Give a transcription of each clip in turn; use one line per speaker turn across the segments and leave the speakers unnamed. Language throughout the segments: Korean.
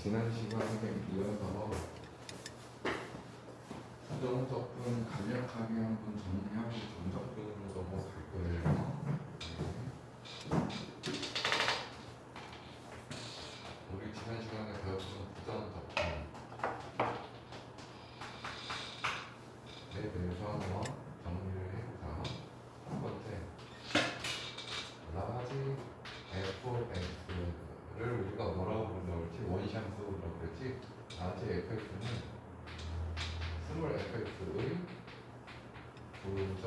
지난 시간에 이어서 부정적분 간략하게 한번 정리하고 정적분으로 넘어갈 거예요. 우리 지난 시간에 배웠던 부정적분에 대해서 한번 정리를 해보자. 첫 번째, 라지 fx를 우리가 뭐라고 부르는지 원시함수라고 그랬지. 라지 fx는 스몰 fx의 부정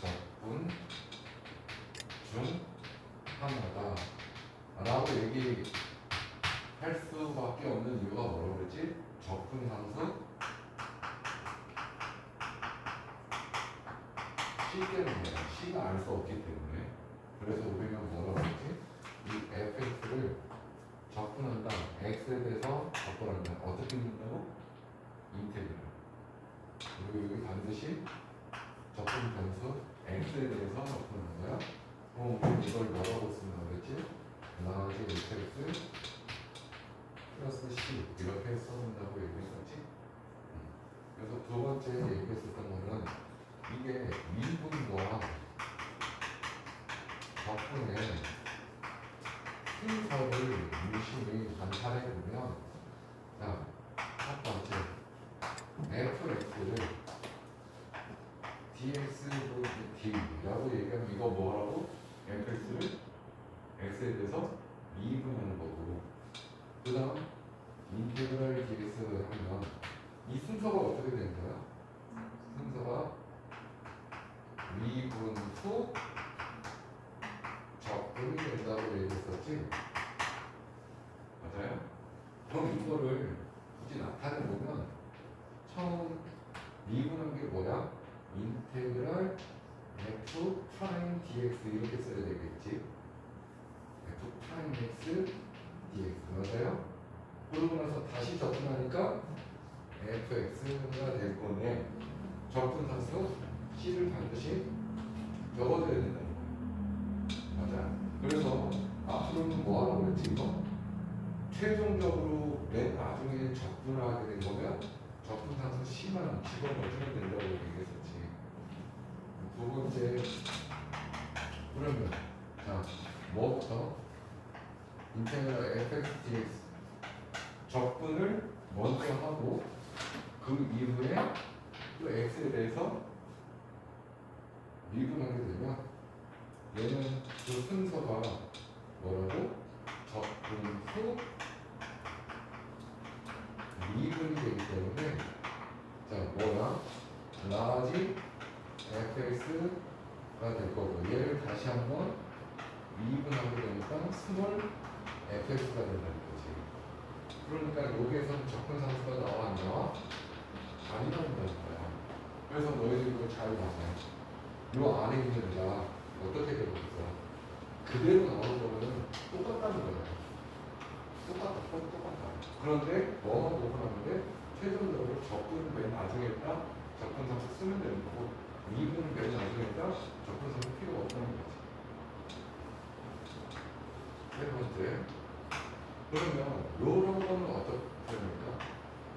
적분 중 하나다 라고 얘기할 수밖에 없는 이유가 뭐라고 그랬지? 적분 상수 C 때문이에요. C가 알 수 없기 때문에. 그래서 우리가 뭐라고 그랬지? 이 fx를 적분한다. x에 대해서 적분한다. 어떻게 된다고? 인테그랄. 그리고 여기 반드시 적분 변수 x에 대해서 적분하는 거야. 그럼 우리 이걸 뭐라고 쓰면 되겠지? 라지 fx 플러스 c 이렇게 써본다고 얘기했었지. 그래서 두 번째 얘기했었던 거는 이게 미분과 적분의 순서를 유심히 관찰해 보면, 자, 첫 번째 fx를 dx라고 얘기하면 이거 뭐라고? fx를 x에 대해서 미분하는 거고, 그 다음 인테그랄 dx 하면 이 순서가 어떻게 되는 거야? 순서가 미분 후 적분이 된다고 얘기했었지? 맞아요? 그럼 이거를 굳이 나타내보면 처음 미분한 게 뭐야? 인테그랄 f 프라임 dx 이렇게 써야 되겠지? f 프라임 x dx 맞아요? 그러고 나서 다시 적분하니까 fx가 될 거네. 적분 상수 c를 반드시 적어줘야 된다는 거야. 맞아? 그래서 앞으로는 뭐 하라고 그랬지 이거? 최종적으로 맨 나중에 적분을 하게 된 거면 적분 상수 c만 집어넣어주면 된다고 얘기했었지. 두 번째, 그러면 자 뭐부터? 인테그랄 fx dx 적분을 먼저 하고 그 이후에 또 x에 대해서 미분하게 되면 얘는 그 순서가 뭐라고? 적분 후 미분이 되기 때문에 자 뭐야? 라지 fx가 될 거고, 얘를 다시 한번 미분하게 되니까 스몰 fx가 된다는 거지. 그러니까 여기에서 적분 상수가 나와 안 나와? 안 나온다는 거야. 그래서 너희들 이거 잘 봐서 요 안에 있는 애가 어떻게 되고 있어? 그대로 나오는 거는 똑같다는 거야. 똑같다. 그런데 뭐만 구분하는데 최종적으로 적분 맨 나중에다 적분 상수 쓰면 되는 거고, 미분 맨 나중에다 적분 상수 필요가 없다는 거지. 세 번째, 그러면 요런 거는 어떻게 됩니까?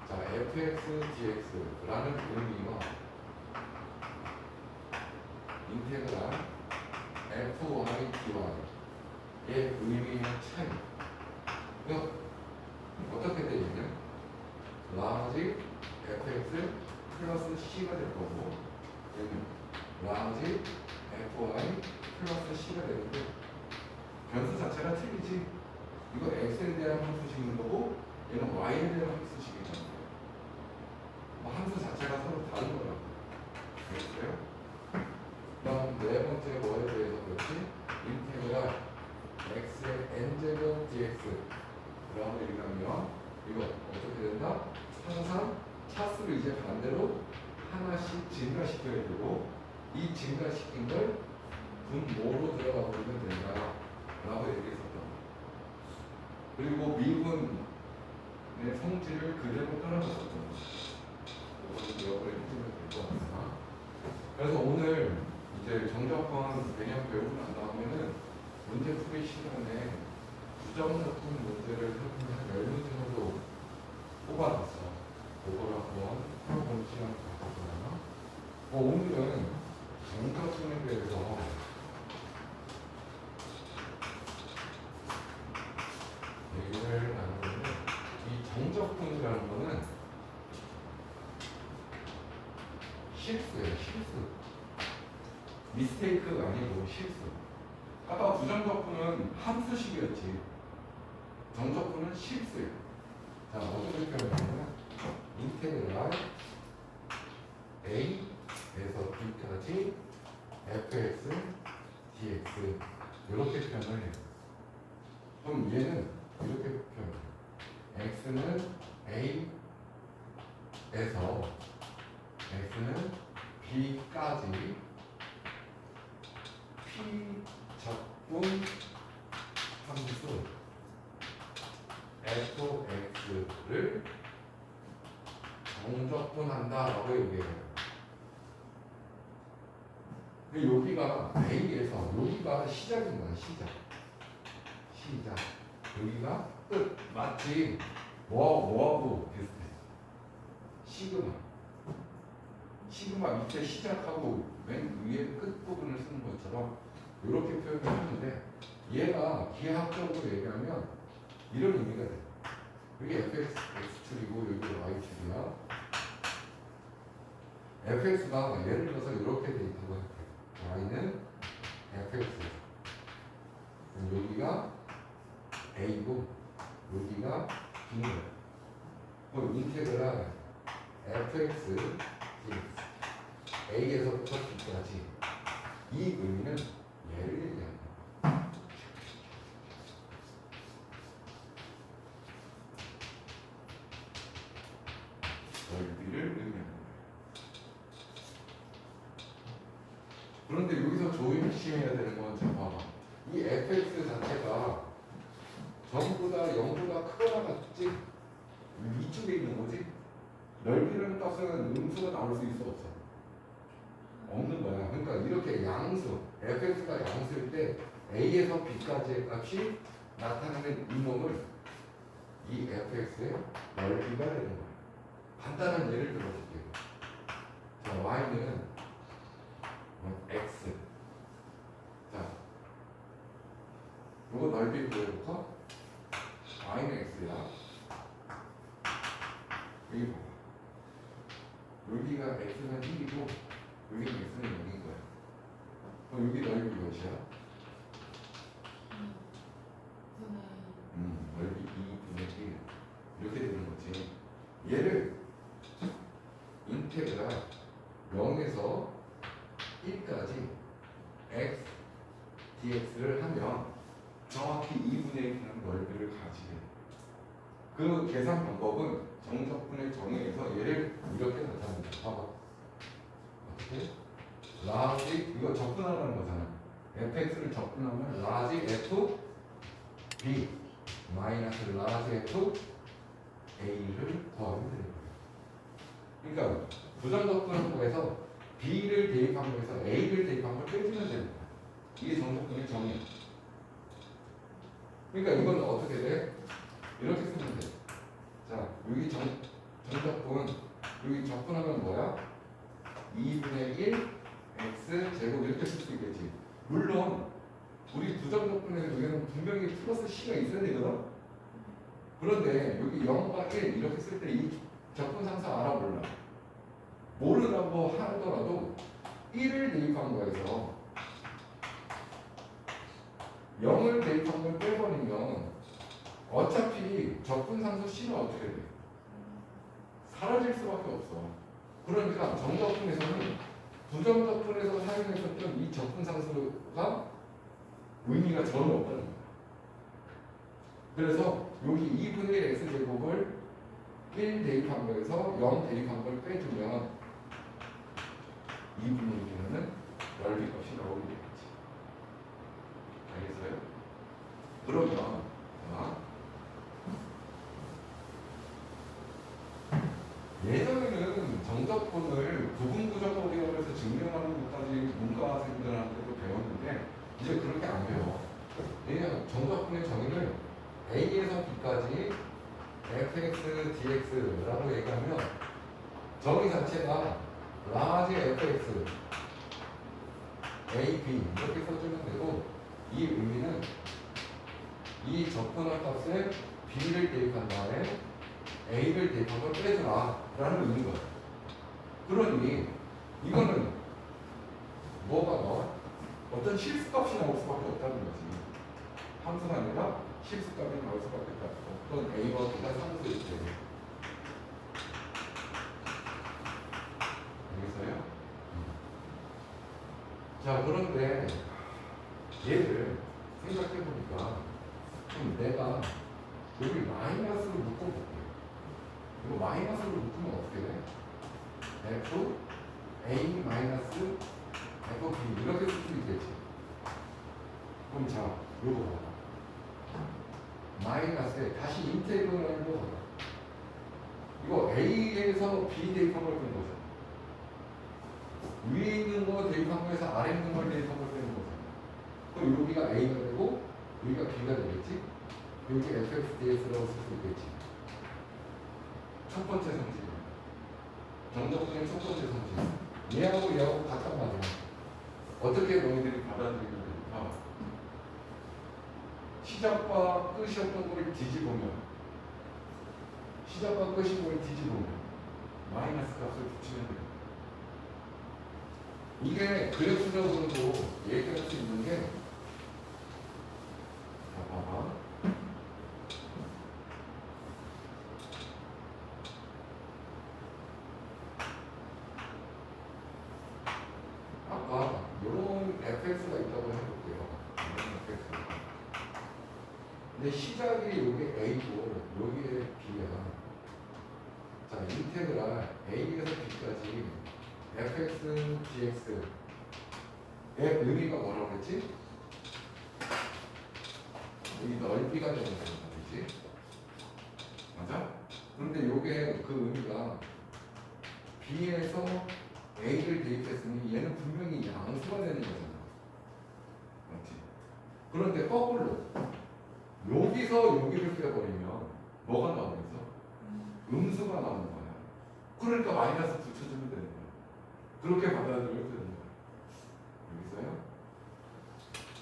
자, fx dx라는 의미와 인테그랄 fy dy의 의미의 차이. 이거 어떻게 되냐면 라지 fx 플러스 c가 될 거고, 여기 라지 fy 플러스 c가 되는데 변수 자체가 틀리지. 이거 x에 대한 함수식인 거고 얘는 y에 대한 함수식인 거예요. 함수 자체가 서로 다른 거라고. 알겠어요? 그다음 네 번째 뭐에 대해서 그렇지? 인테그랄 x의 n제곱 dx라고 얘기하면 이거 어떻게 된다? 항상 차수를 이제 반대로 하나씩 증가시켜야 되고, 이 증가시킨 걸 분모로 들어가 버리면 된다 라고 얘기했었던 거예요. 그리고 미분의 성질을 그대로 따라갔었던 거예요. 이거는 기억을 해주면 될 것 같습니다. 그래서 오늘 이제 정적분 개념 배우고 난 다음에는 문제 풀이 시간에 부정적분 문제를 해보면 받았어. 그걸 한번 풀어보는 시간을 갖거나 오늘은 정적분에 대해서 얘기를 나누는데 이 정적분이라는 거는 실수예요. 실수. 미스테이크가 아니고 실수. 아까 부정적분은 함수식이었지. 정적분은 실수예요. 자, 어떻게 표현하냐면 인테그랄 A에서 B까지 fx, dx 이렇게 표현을 해요. 그럼 얘는 이렇게 표현해요. x는 A에서 x는 B까지 P적분 함수 fx를 정적분한다라고 얘기해요. 근데 여기가 A에서 여기가 시작인 거야. 시작. 여기가 끝. 맞지? 뭐하고 비슷해? 시그마 밑에 시작하고 맨 위에 끝 부분을 쓰는 것처럼 이렇게 표현을 하는데 얘가 기하학적으로 얘기하면 이런 의미가 돼. 여기 fx x축이고 여기 y축이야. fx가 예를 들어서 이렇게 돼 있다고 할게요. y는 fx. 여기가 a고 여기가 b인 거야. 그럼 인테그랄 fx dx a에서부터 b까지 이 의미는 얘를 얘기하는 거야. 넓이를 의미하는 거예요. 그런데 여기서 조심해야 되는 건 자 봐봐. 이 fx 자체가 전부 다 0보다 크거나 같지? 이쪽에 있는 거지? 넓이라는 값은 음수가 나올 수 있어 없어? 없는 거야. 그러니까 이렇게 양수 fx가 양수일 때 a에서 b까지의 값이 나타나는 이놈을 이 fx의 넓이가 되는 거야. 간단한 예를 들어볼게요. 자, y는 x. 자, 이거 넓이 구해볼까? y는 x야. 여기 봐봐. 여기가 x는 1이고 여기는 x는 0인 거야. 그럼 여기 넓이 몇이야? 넓이 2분의 1 이렇게 되는 거지. 얘를 인테그랄 0에서 1까지 x dx를 하면 정확히 2분의 1이라는 넓이를 가지게 돼. 그 계산 방법은 정적분의 정의에서 얘를 이렇게 나타냅니다. 봐봐. 어떻게? 라지 이거 적분하라는 거잖아. fx를 적분하면 라지 f b 마이너스 라지 f a를 더하면 되는 거예요. 그러니까 부정적분에서 b를 대입한 거에서 a를 대입한 걸 빼주면 되는 거야. 이게 정적분의 정의야. 그러니까 이건 어떻게 돼? 이렇게 쓰면 돼. 자, 여기 정적분 여기 적분하면 뭐야? 2분의 1 x 제곱 이렇게 쓸 수 있겠지. 물론 우리 부정적분에서 여기는 분명히 플러스 c가 있어야 되거든. 그런데 여기 0과 1 이렇게 쓸 때 이 적분상수 알아 몰라? 모르라고 하더라도 1을 대입한 거에서 0을 대입한 걸 빼버리면 어차피 적분상수 C는 어떻게 돼? 사라질 수밖에 없어. 그러니까 정적분에서는 부정적분에서 사용했었던 이 적분상수가 의미가 전혀 없다는 거야. 그래서 여기 2분의 1 x제곱을 1 대입한 거에서 0 대입한 걸 빼주면 2분의 1이면 넓이 값이 나오게 되겠지. 알겠어요? 그러면 예전에는 정적분을 부분부정법이라고 해서 증명하는 것까지 문과생들한테도 배웠는데 이제 그렇게 안 배워. 왜냐하면 정적분의 정의를 A에서 B까지 fx dx라고 얘기하면 정의 자체가 라지 fx a, b 이렇게 써주면 되고 이 의미는 이 적분할 값에 b를 대입한 다음에 a를 대입한 걸 빼주라 라는 의미인 거야. 그러니 이거는 뭐가 나와? 어떤 실수값이 나올 수밖에 없다는 거지. 함수가 아니라 실수값이 나올 수밖에 없다. 어떤 a와 b가 상수일 때. 알겠어요? 자, 그런데 얘를 생각해보니까 그럼 내가 여기 마이너스로 묶어볼게. 이거 마이너스로 묶으면 어떻게 돼? f a 마이너스 f b 이렇게 쓸 수 있겠지. 그럼 자, 요거 봐봐. 마이너스에 다시 인테그랄로 가봐. 이거 a에서 b 대입한 걸 뺀 거죠. 위에 있는 거 대입한 거에서 아래 있는 걸 대입한 걸 빼는 거잖아. 그럼 여기가 a가 되고 여기가 b가 되겠지? 여기 fx dx라고 쓸 수 있겠지. 첫 번째 성질. 정적분의 첫 번째 성질. 얘하고 얘하고 같단 말이야. 어떻게 너희들이 받아들이면 될까? 시작과 끝이었던 걸 뒤집으면, 시작과 끝인 걸 뒤집으면 마이너스 값을 붙이면 돼요. 이게 그래프적으로도 얘기할 수 있는 게, 자, 봐봐. 아까 이런 fx가 있다고 해볼게요. 이런 fx가. 근데 시작이 여기 a고 여기에 b야. 자, 인테그랄 a에서 b까지 fx dx의 의미가 뭐라고 했지? 여기 넓이가 되는 거지. 맞아? 그런데 요게 그 의미가 b에서 a를 대입했으니 얘는 분명히 양수가 되는 거잖아. 맞지? 그런데 거꾸로 여기서 여기를 빼버리면 뭐가 나오겠어? 음수가 나오는 거야. 그러니까 마이너스 붙여주면 되는 거야. 그렇게 받아들여도 되는 거야. 여기서요?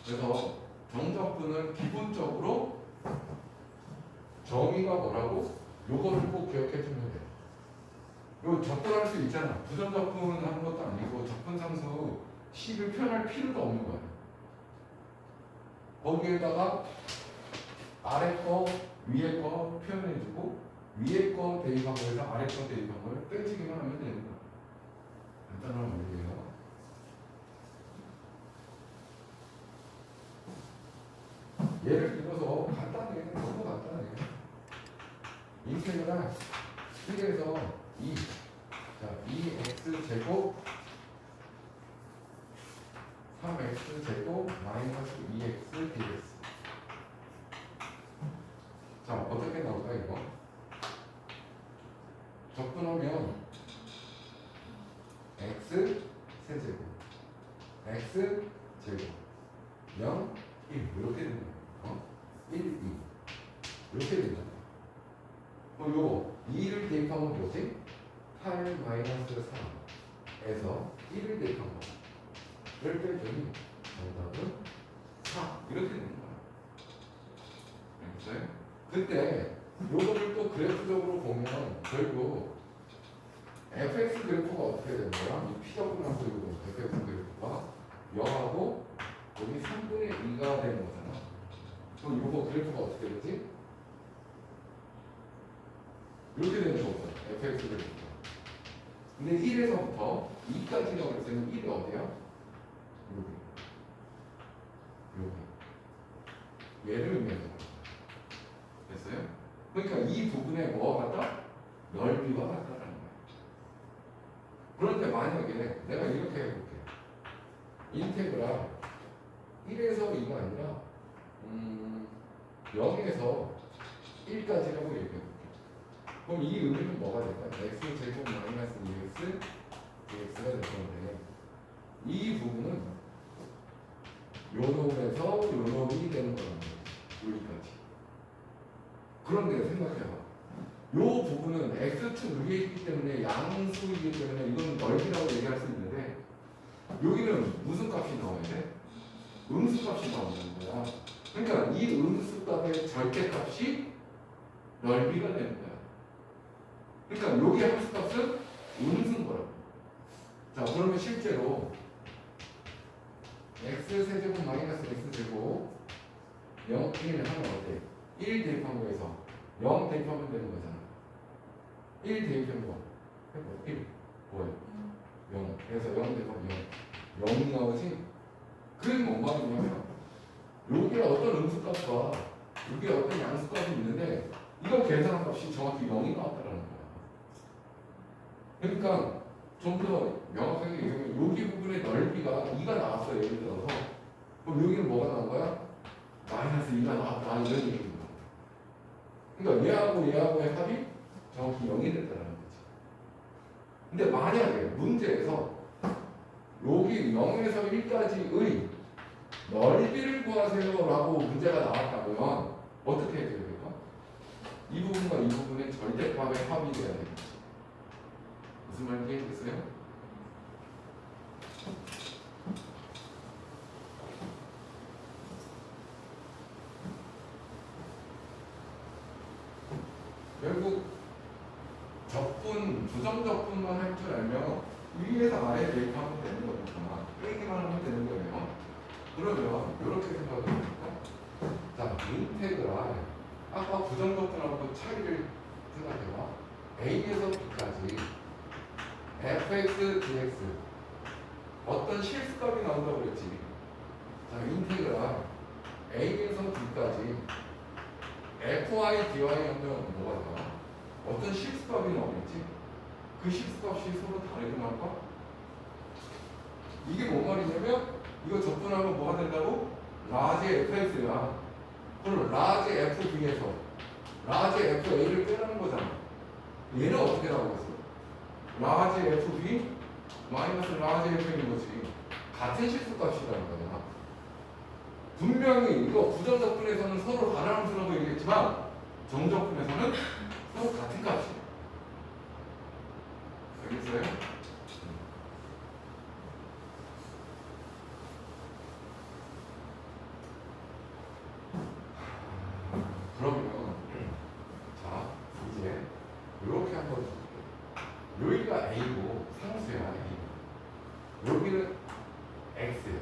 그래서 정적분은 기본적으로 정의가 뭐라고? 요거를 꼭 기억해주면 돼. 요 적분할 수 있잖아. 부정적분 하는 것도 아니고 적분상수 C를 표현할 필요도 없는 거야. 거기에다가 아래 거, 위에 거 표현해주고 위에 거 대입한 거에서 아래 거 대입한 걸 빼주기만 하면 되는 거야. 간단한 원리예요. 예를 들어서 간단해. 너무 간단해. 인테그랄 1에서 2. 자, 2x 제곱 3x 제곱 마이너스 2x dx. 자, 어떻게 나올까 이거? 적분하면 x 세제곱 x 제곱 0, 1 이렇게 되는 거야. 1, 2 이렇게 되잖아. 그럼 요거 2를 대입하면 뭐지? 8 마이너스 3에서 1을 대입한 거를 빼주니 정답은 4 이렇게 되는 거야. 알겠어요? 그때 요거를 또 그래프적으로 보면 결국 fx 그래프가 어떻게 되는 거야? 이 피적분하고 요거 fx 그래프가 0하고 여기 3분의 2가 되는 거잖아. 그럼 요거 그래프가 어떻게 되지? 이렇게 되는 거거든. fx 그래프가. 근데 1에서부터 2까지라고 했을 때는 1이 어디야? 여기. 여기. 얘를 의미하는 거야. 됐어요? 그러니까 이 부분에 뭐가 같다? 넓이와 같다라는 거야. 그런데 만약에 내가 이렇게 해볼게. 인테그랄 1에서 2가 아니라 0에서 1까지라고 얘기해볼게. 그럼 이 의미는 뭐가 될까? x 제곱 마이너스 2x dx가 될 건데 이 부분은 요 놈에서 요 놈이 되는 거란 말이야. 여기까지. 그런데 생각해봐. 부분은 x축 위에 있기 때문에 양수이기 때문에 이건 넓이라고 얘기할 수 있는데 여기는 무슨 값이 나와야 돼? 음수값이 나오는 거야. 그러니까 이 음수값의 절대값이 넓이가 되는 거야. 그러니까 여기 함수값은 음수인 거라고. 자, 그러면 실제로 x세제곱 마이너스 x제곱 0, 1 하면 어때? 1 대입한 거에서 0 대입하면 되는 거잖아. 1 대입한 거. 1 뭐야? 0. 그래서 0 대입하면 0. 0이 나오지? 그게 뭔 말이냐면 여기에 어떤 음수값과 여기에 어떤 양수값이 있는데 이거 계산한 값이 정확히 0이 나왔다라는 거야. 그러니까 좀 더 명확하게 얘기하면 여기 부분의 넓이가 2가 나왔어. 예를 들어서 그럼 여기는 뭐가 나온 거야? 마이너스 2가 나왔다 이런 얘기인 거야. 그러니까 얘하고의 합이 정확히 0이 됐다는 거지. 근데 만약에 문제에서 여기 0에서 1까지의 넓이를 구하세요 라고 문제가 나왔다면 어떻게 해야 됩니까? 이 부분과 이 부분의 절대값의 합이 돼야 됩니다. 무슨 말인지 이해됐어요? 결국 부정 적분만 할 줄 알면 위에서 아래 대입하면 되는 거니까 빼기만 하면 되는 거예요. 그러면 이렇게 생각을 해볼까? 자, 인테그랄 아까 부정 적분하고 차이를 생각해봐. A에서 B까지 fx dx 어떤 실수값이 나온다고 그랬지. 자, 인테그랄 A에서 B까지 fy dy 하면 뭐가 나와? 어떤 실수값이 나오겠지? 그 실수값이 서로 다르게 나올까? 이게 뭔 말이냐면 이거 적분하면 뭐가 된다고? 라지 fx야. 그럼 라지 fb에서 라지 fa를 빼라는 거잖아. 얘는 어떻게 나오겠어? 라지 fb 마이너스 라지 f인 거지. 같은 실수값이라는 거야. 분명히 이거 부정적분에서는 서로 다른 함수라고 얘기했지만 정적분에서는 서로 같은 값이야. 알겠어요? 그러면 자 이제 이렇게 한번 볼게요. 여기가 A고 상수야 A. 여기는 X야.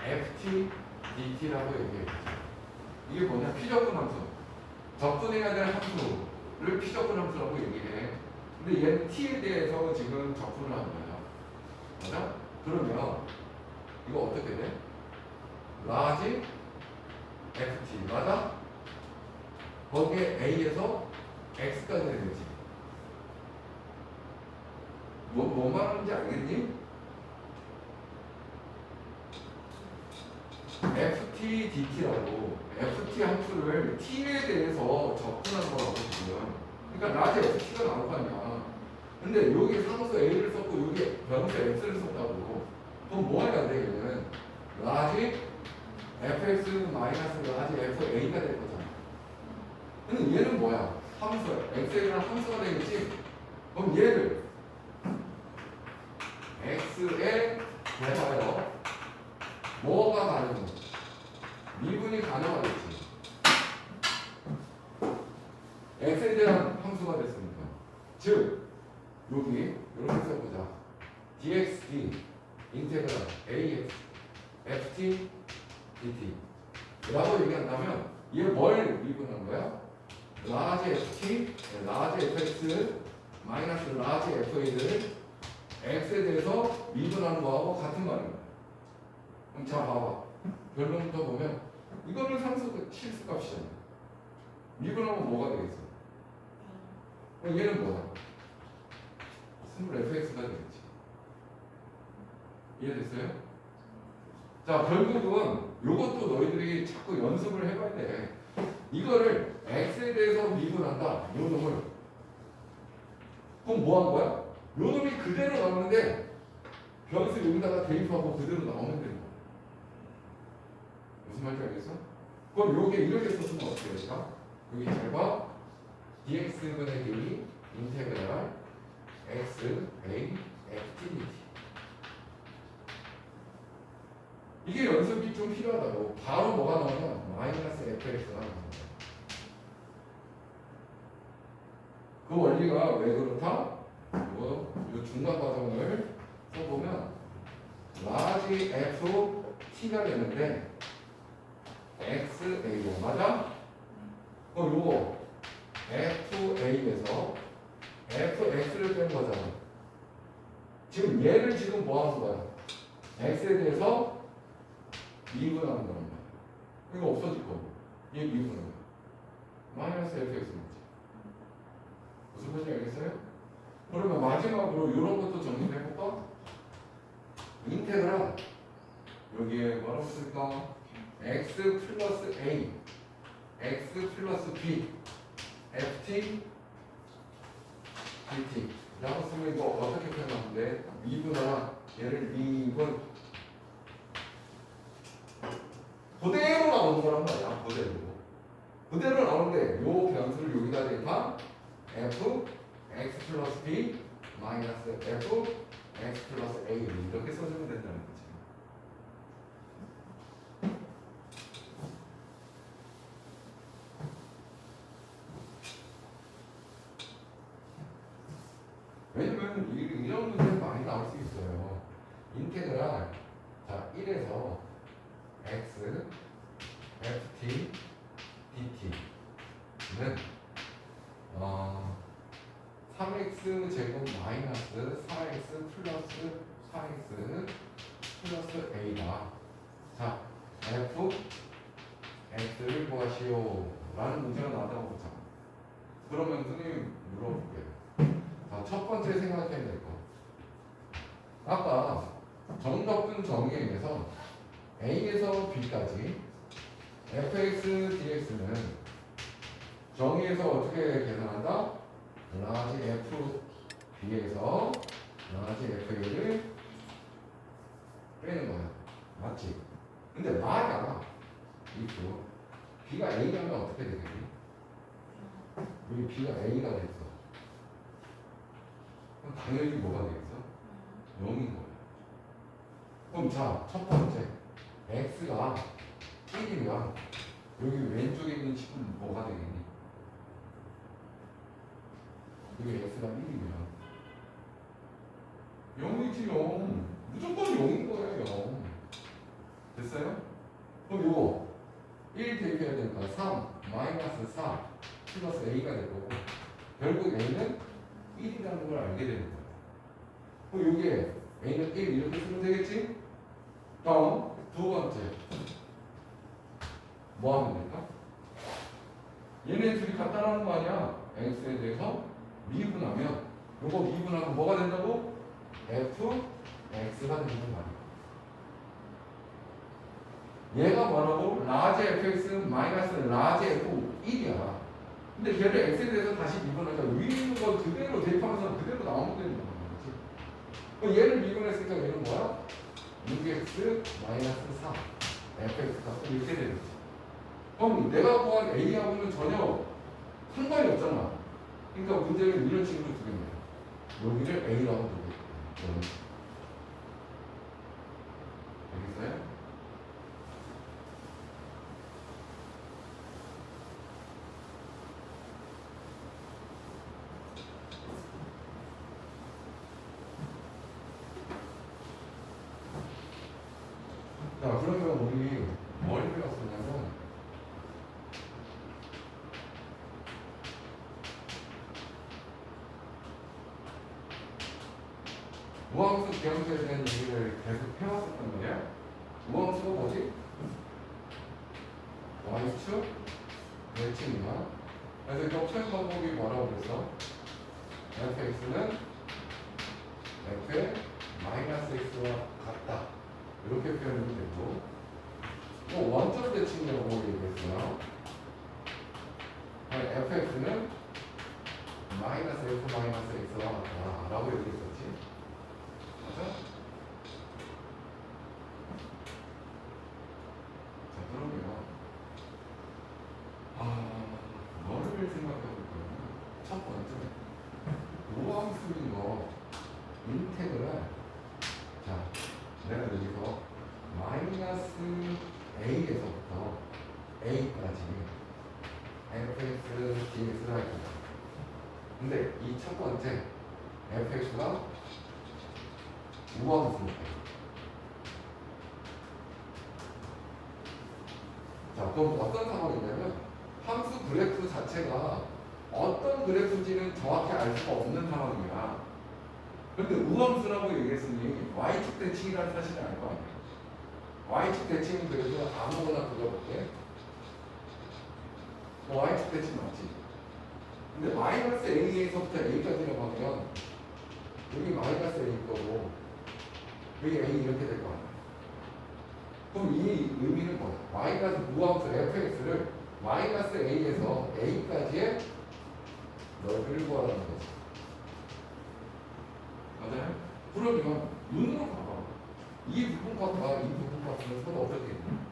FT, DT라고 얘기해요. 이게 뭐냐? 피적분 함수. 적분해야 될 함수를 피적분 함수라고 얘기해. 근데 얘는 T에 대해서 지금 적분을 하는 거야. 맞아? 그러면 이거 어떻게 돼? 라지 FT 맞아? 거기에 A에서 X까지 되지. 뭐 말하는지 알겠니? FT, DT라고 FT 함수를 T에 대해서 적분한 거라고 지금. 그러니까 라지 FT가 나올 거 아니야. 근데 여기 상수 A를 썼고 여기 변수 X를 썼다고. 그럼 뭐 해야 돼 얘는? 라지 fx 마이너스 라지 fa가 될 거잖아. 근데 얘는 뭐야? 함수야. xa랑 함수가 되겠지? 그럼 얘를 x에 대하여 뭐가 가능해? 미분이 가능하겠지. x에 대한 함수가 됐으니까. 즉 여기 이렇게 써보자. dxd 인테그랄 ax ft dt 라고 얘기한다면 얘 뭘 미분한 거야? 라지 ft, 라지 fx 마이너스 라지 fa를 x에 대해서 미분하는 거하고 같은 말입니다. 그럼 자 봐봐. 결론부터 보면 이거는 상수 실수값이잖아. 미분하면 뭐가 되겠어? 얘는 뭐야? 스몰 fx가 되겠지. 이해됐어요? 자, 결국은 요것도 너희들이 자꾸 연습을 해봐야 돼. 이거를 x에 대해서 미분한다. 요 놈을. 그럼 뭐 한 거야? 요 놈이 그대로 나오는데 변수 여기다가 대입하고 그대로 나오면 되는 거야. 무슨 말인지 알겠어? 그럼 요게 이렇게 썼으면 어떻게 될까? 여기 잘 봐. dx분의 d 인테그랄 x a f t dt. 이게 연습이 좀 필요하다고. 바로 뭐가 나오면 마이너스 fx가 나옵니다. 그 원리가 왜 그렇다? 이 중간 과정을 써보면 라지 f t가 되는데 x a로 맞아? 그럼 요거 f a에서 f x를 뺀 거잖아. 지금 얘를 지금 뭐 하는 거야? x에 대해서 미분하는 거란 말이야. 이거 없어질 거고 얘 미분하는 거야. 마이너스 fx는 무슨 말인지 알겠어요? 그러면 마지막으로 이런 것도 정리해볼까? 인테그랄 여기에 뭐라고 쓸까? x 플러스 a x 플러스 b ft dt 라고 쓰면 이거 어떻게 표현하면 돼? 미분하나 얘를 미분 그대로 나오는 거란 말이야. 그대로 나오는데 요 변수를 여기다 대면 f x 플러스 b 마이너스 f x 플러스 a 이렇게 써주면 된다는 거지. 왜냐면 이런 문제는 많이 나올 수 있어요. 인테그랄 자 1에서 x ft dt는 3x 제곱 마이너스 4x 플러스 4x 플러스 a다. 자 f x를 구하시오 라는 문제가 나왔다고 보자. 그러면 선생님 물어볼게요. 자, 첫 번째 생각해야 될 거. 아까 정답분 정의에 의해서 a에서 b까지 fx dx는 정의에서 어떻게 계산한다? 라지 f b에서 라지 fa를 빼는 거야. 맞지? 근데 만약 이거 b가 a라면 어떻게 되겠니? 여기 b가 a가 됐어. 그럼 당연히 뭐가 되겠어? 0인 거야. 그럼 자, 첫 번째 x가 1이면 여기 왼쪽에 있는 식은 뭐가 되겠니? 여기 x가 1이면 0이지 0. 무조건 0인 거예요. 0. 됐어요? 그럼 요거 1 대입해야 되니까 3 마이너스 4 플러스 a가 될 거고 결국 a는 1이라는 걸 알게 되는 거예요. 그럼 여기에 a는 1 이렇게 쓰면 되겠지? 다음 두 번째 뭐 하면 될까? 얘네 둘이 같다라는 거 아니야? x에 대해서 미분하면 요거 미분하면 뭐가 된다고? f x가 된다는 말이야. 얘가 뭐라고? 라지 fx 마이너스 라지 f 1이야. 근데 걔를 x에 대해서 다시 미분하니까 위에 있는 거 그대로 대입하면서 그대로 나오면 되는 거지. 그럼 얘를 미분했으니까 얘는 뭐야? 6x 마이너스 3 fx 값은 이렇게 되는 거지. 그럼 내가 구한 a하고는 전혀 상관이 없잖아. 그러니까 문제를 이런 식으로 두겠네. 여기를 a라고 두겠네. 알겠어요? 자, 그러면 우리 뭘 배웠었냐면 우함수 기함수에 대한 얘기를 계속 해왔었단 말이야. 우함수가 뭐지? y축 내측 미만. 그래서 겹칠 방법이 뭐라고 그랬어? fx는 f의 마이너스 x와 같다. 이렇게 표현하면 되고, 또 원점 대칭이라고 얘기했어요. fx는 마이너스 f 마이너스 x와 같다 라고 얘기했었지. 맞아? 자, 그러면 뭐를 생각해 볼까요? 첫 번째 우함수인 거 인테그랄. 자, 내가 여기서 마이너스 a에서부터 a까지 fx dx를 할 거야. 근데 이 첫 번째 fx가 우함수니까. 자, 그럼 어떤 상황이냐면 함수 그래프 자체가 어떤 그래프인지는 정확히 알 수가 없는 상황이야. 근데 우함수라고 얘기했으니 y축 대칭이라는 사실을 알 거 아니야. y축 대칭은 그래도 아무거나 그려볼게. y축 대칭 맞지? 근데 마이너스 a에서부터 a까지라고 하면 여기 마이너스 a일 거고 여기 a 이렇게 될 거 아니야. 그럼 이 의미는 뭐야? 마이너스 무함수 fx를 마이너스 a에서 a까지의 넓이를 구하라는 거지. 맞아요? 그러면 눈으로 봐봐. 이 부분값과 이 부분값은 서로 어떻게 되냐?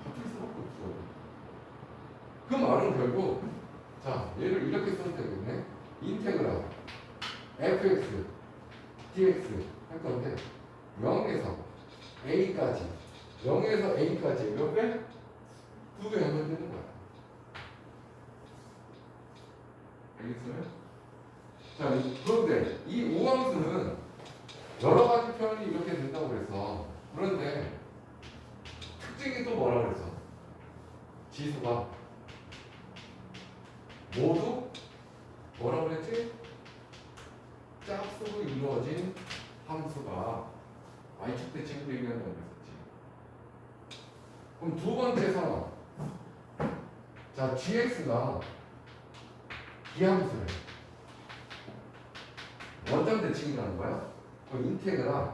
같을 수밖에 없어. 그 말은 결국 자 얘를 이렇게 써도 되겠네. 인테그랄 fx dx 할 건데 0에서 a까지 0에서 a까지 몇 배? 2배 하면 되는 거야. 알겠어요? 자, 그런데 이 우함수는 여러 가지 표현이 이렇게 된다고 그래서 그런데 특징이 또 뭐라 그랬어? 지수가 모두 뭐라 그랬지? 짝수로 이루어진 함수가 y축 대칭으로 얘기한다고 그랬었지. 그럼 두 번째 상황. 자, gx가 기함수래. 원점 대칭이라는 거야. 그럼 인테그랄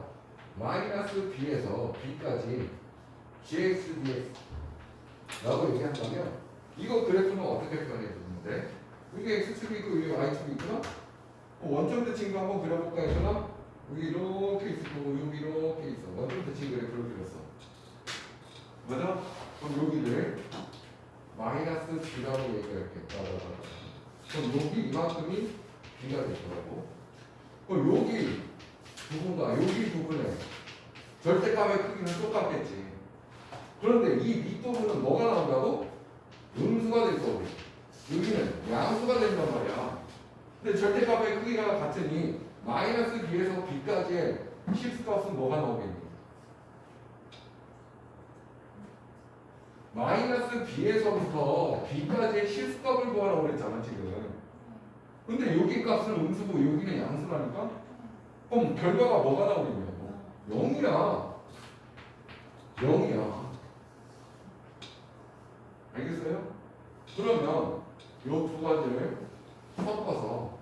마이너스 b에서 b까지 gx dx 라고 얘기한다면 이거 그래프는 어떻게 표현해주는데 이게 x축이고 이게 y축이 있구나. 원점 대칭도 한번 그려볼까 했잖아. 여기 이렇게 있을 거고 여기 이렇게 있어. 원점 대칭 그래프를 그렸어. 맞아? 그럼 여기를 마이너스 b라고 얘기할게. 그럼 여기 이만큼이 b가 될 거라고. 그럼 여기 부분과 여기 부분에 절대값의 크기는 똑같겠지. 그런데 이 밑부분은 뭐가 나온다고? 음수가 될 거고 여기는 양수가 된단 말이야. 근데 절대값의 크기가 같으니 마이너스 b에서 b까지의 실수값은 뭐가 나오겠니? 마이너스 b에서부터 b까지의 실수값을 구하라고 그랬잖아 지금. 근데 여기 값은 음수고 여기는 양수라니까? 그럼 결과가 뭐가 나오겠냐고? 0이야. 0이야. 알겠어요? 그러면 요 두 가지를 섞어서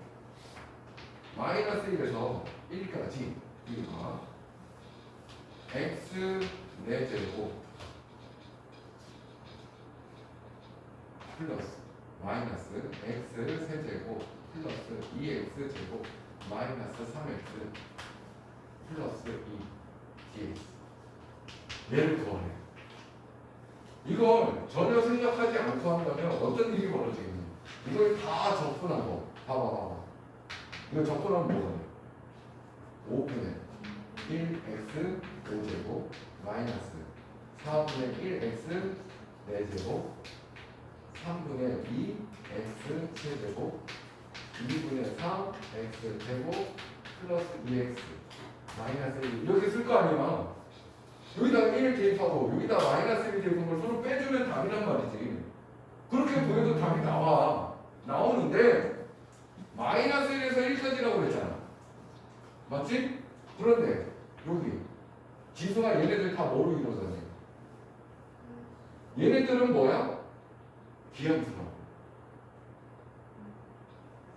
마이너스 1에서 1까지 이거가 x 4제곱 플러스 마이너스 x 세제곱 플러스 2x 제곱 마이너스 3x 플러스 2 dx 얘를 구하래. 이걸 전혀 생각하지 않고 한다면 어떤 일이 벌어지겠니? 이걸 다 접근하고 봐봐. 이거 접근하면 뭐가 돼? 5분의 1x 5제곱 마이너스 4분의 1x 4제곱 3분의 2x 7제곱 2분의 3 x 제곱 플러스 2x 마이너스 1 이렇게 쓸 거 아니야. 여기다가 1 대입하고 여기다 마이너스 1 대입한 걸 서로 빼주면 답이란 말이지. 그렇게 보여도 답이 나오는데 마이너스 1에서 1까지라고 그랬잖아. 맞지? 그런데 여기 지수가 얘네들 다 뭐로 이루어졌니? 얘네들은 뭐야? 기함수라고.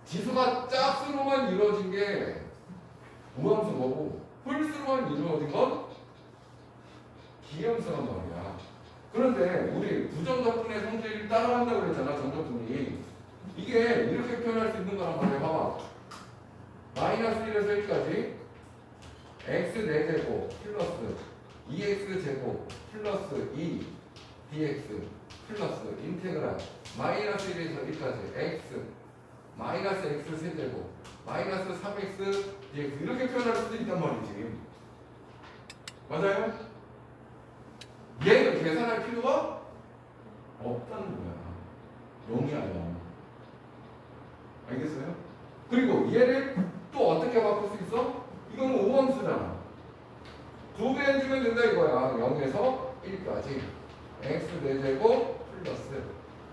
지수가 짝수로만 이루어진 게 우함수인 거고 홀수로만 이루어진 건 기함수란 말이야. 그런데 우리 부정적분의 성질을 따라간다고 그랬잖아. 정적분이 이게 이렇게 표현할 수 있는 거란 말이야. 봐봐. 마이너스 1에서 1까지 x 4제곱 플러스 2x 제곱 플러스 2 dx 플러스 인테그랄 마이너스 1에서 1까지 x 마이너스 x 세제곱 마이너스 3x dx 이렇게 표현할 수도 있단 말이지. 맞아요? 얘는 계산할 필요가 없다는 거야. 0이야 0. 알겠어요? 그리고 얘를 또 어떻게 바꿀 수 있어? 이건 오함수잖아. 2배 해주면 된다 이거야. 0에서 1까지 x 4제곱 플러스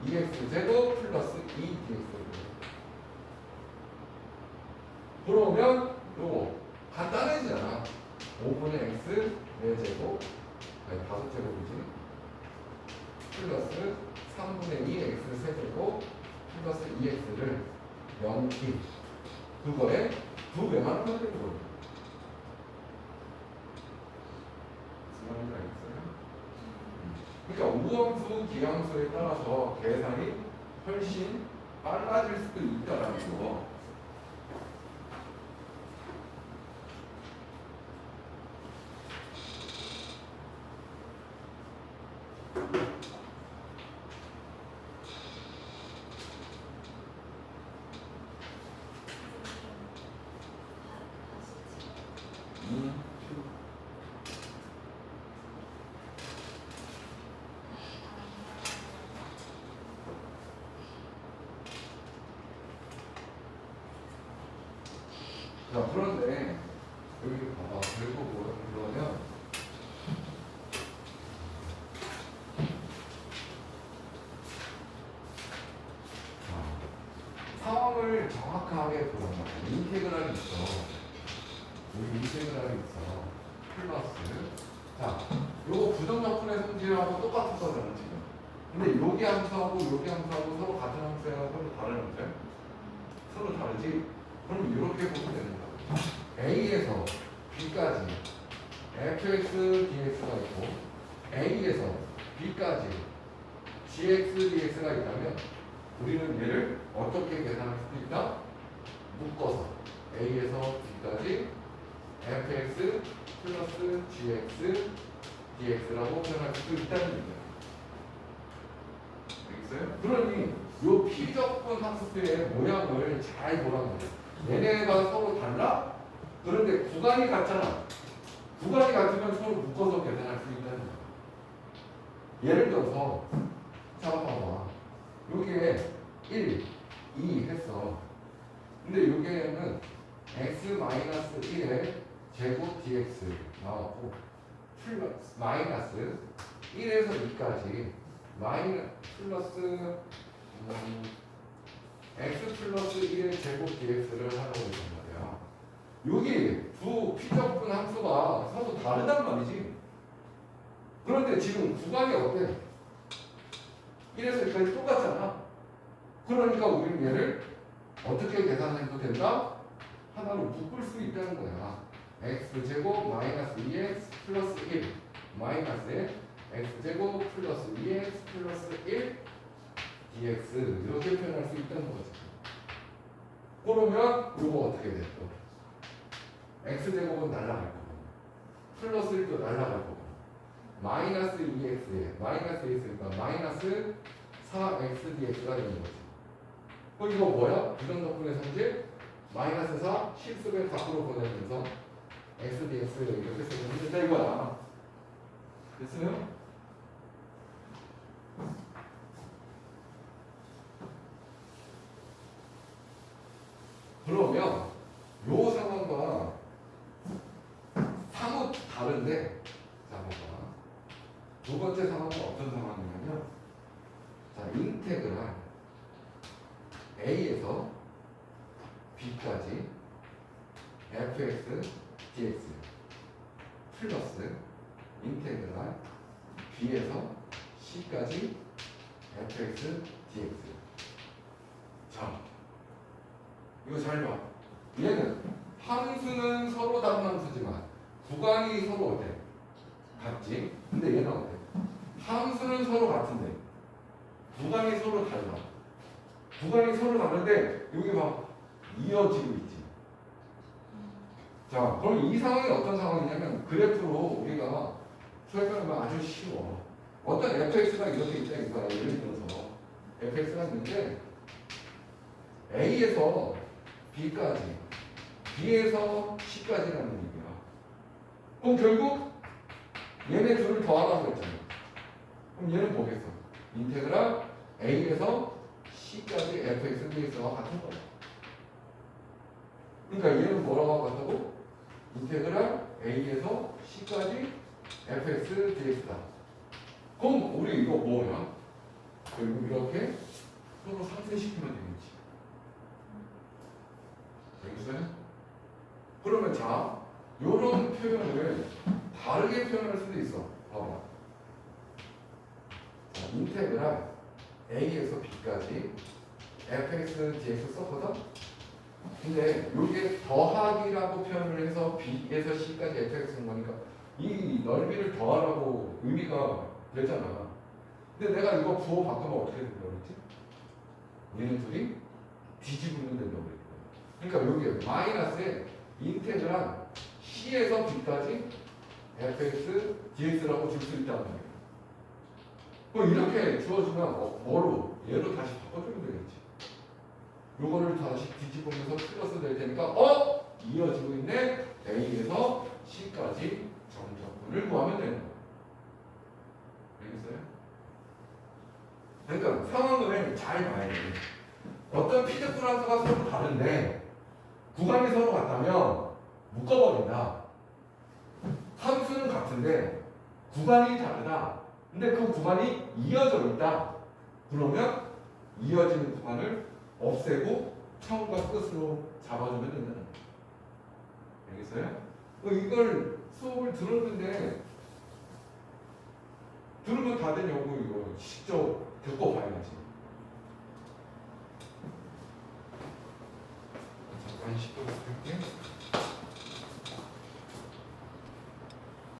2x 제곱 플러스 2dx. 그러면 요거 간단해지잖아. 5분의 x 4제곱 아니 5제곱이지 플러스 3분의 2 x 세제곱 플러스 2x를 0기 그거에 2배만 하면 되는 거예요. 그러니까 우함수, 기함수에 따라서 계산이 훨씬 빨라질 수도 있다라는 거. 자, 그런데 여기 봐봐. 결국 그러면 상황을 정확하게 보는 거야. 인테그랄이 있어. 여기 인테그랄이 있어. 플러스. 자, 요거 부정적분의 성질하고 똑같은 거잖아 지금. 근데 여기 함수하고 여기 함수하고 서로 같은 함수야, 서로 다른 함수야? 서로 다르지? 그럼 이렇게 보면 되는 거야. A에서 B까지 fx dx가 있고 A에서 B까지 gx dx가 있다면 우리는 얘를 어떻게 계산할 수도 있다? 묶어서 A에서 B까지 fx 플러스 gx dx라고 표현할 수도 있다는 얘기야. 알겠어요? 그러니 요 피적분 함수의 모양을 잘 보라는 거예요. 얘네가 서로 달라? 그런데 구간이 같잖아. 구간이 같으면 서로 묶어서 계산할 수 있다는 거야. 예를 들어서 자 봐봐. 여기에 1, 2 했어. 근데 여기에는 x-1의 제곱 dx 나왔고 플러스 마이너스 1에서 2까지 플러스 x 플러스 1의 제곱 dx를 하라고 했단 말이야. 여기 두 피적분 함수가 서로 다르단 말이지. 그런데 지금 구간이 어때? 1에서 2까지 똑같잖아. 그러니까 우리는 얘를 어떻게 계산해도 된다? 하나로 묶을 수 있다는 거야. x제곱 마이너스 2x 플러스 1 마이너스에 x제곱 플러스 2x 플러스 1 dx 이렇게 표현할 수 있다는 거지. 그러면 이거 어떻게 돼? 또 x제곱은 날라갈 거고 플러스 1도 날라갈 거고 마이너스 2x에 마이너스 2x니까 마이너스 4x dx가 되는 거지. 그럼 이거 뭐야? 부정적분의 성질 마이너스 4 실수를 밖으로 보내면서 x dx 이렇게 쓰면 된다 이거야. 됐어요? 그러면 요 상황과 사뭇 다른데, 자 봐봐. 두 번째 상황은 어떤 상황이냐면, 자 인테그랄 A에서 B까지 fx dx 플러스 인테그랄 B에서 C까지 fx dx. 자 이거 잘 봐. 얘는 함수는 서로 다른 함수지만 구간이 서로 어때? 같지? 근데 얘는 어때? 함수는 서로 같은데 구간이 서로 달라. 구간이 서로 다른데 여기 봐 이어지고 있지. 자 그럼 이 상황이 어떤 상황이냐면 그래프로 우리가 설명하면 아주 쉬워. 어떤 fx가 이렇게 있다 이거야. 예를 들어서 fx가 있는데 A에서 B까지, B에서 C까지라는 얘기야. 그럼 결국 얘네 둘을 더하라고 했잖아. 그럼 얘는 뭐겠어? 인테그랄 A에서 C까지 fx dx와 같은 거야. 그러니까 얘는 뭐라고 같다고? 인테그랄 A에서 C까지 fx dx다. 그럼 우리 이거 뭐야? 결국 이렇게 서로 상쇄시키면 되겠지. 알겠어요? 그러면 자, 요런 표현을 다르게 표현할 수도 있어. 봐봐. 자, 인테그랄 A에서 B까지 fx dx 썼거든? 근데 이게 더하기라고 표현을 해서 B에서 C까지 fx인 거니까 이 넓이를 더하라고 의미가 되잖아. 근데 내가 이거 부호 바꾸면 어떻게 된다고 그랬지? 얘는 둘이 뒤집으면 된다고 그랬거든. 그러니까 여기 마이너스에 인테그랄 C에서 B까지 fx dx라고 줄 수 있단 말이야. 그럼 이렇게 주어주면 뭐로? 얘로 다시 바꿔주면 되겠지. 요거를 다시 뒤집으면서 플러스 될 테니까 이어지고 있네. A에서 C까지 정적분을 구하면 되는 거야. 알겠어요? 그러니까 상황을 잘 봐야 돼. 어떤 피드프랑스가 서로 다른데 구간이 서로 같다면 묶어버린다. 함수는 같은데 구간이 다르다. 근데 그 구간이 이어져 있다. 그러면 이어지는 구간을 없애고 처음과 끝으로 잡아주면 된다는 거예요. 알겠어요? 이걸 수업을 들었는데 들으면 다 되냐고. 이거 직접 듣고 봐야지. 잠깐 10분 할게.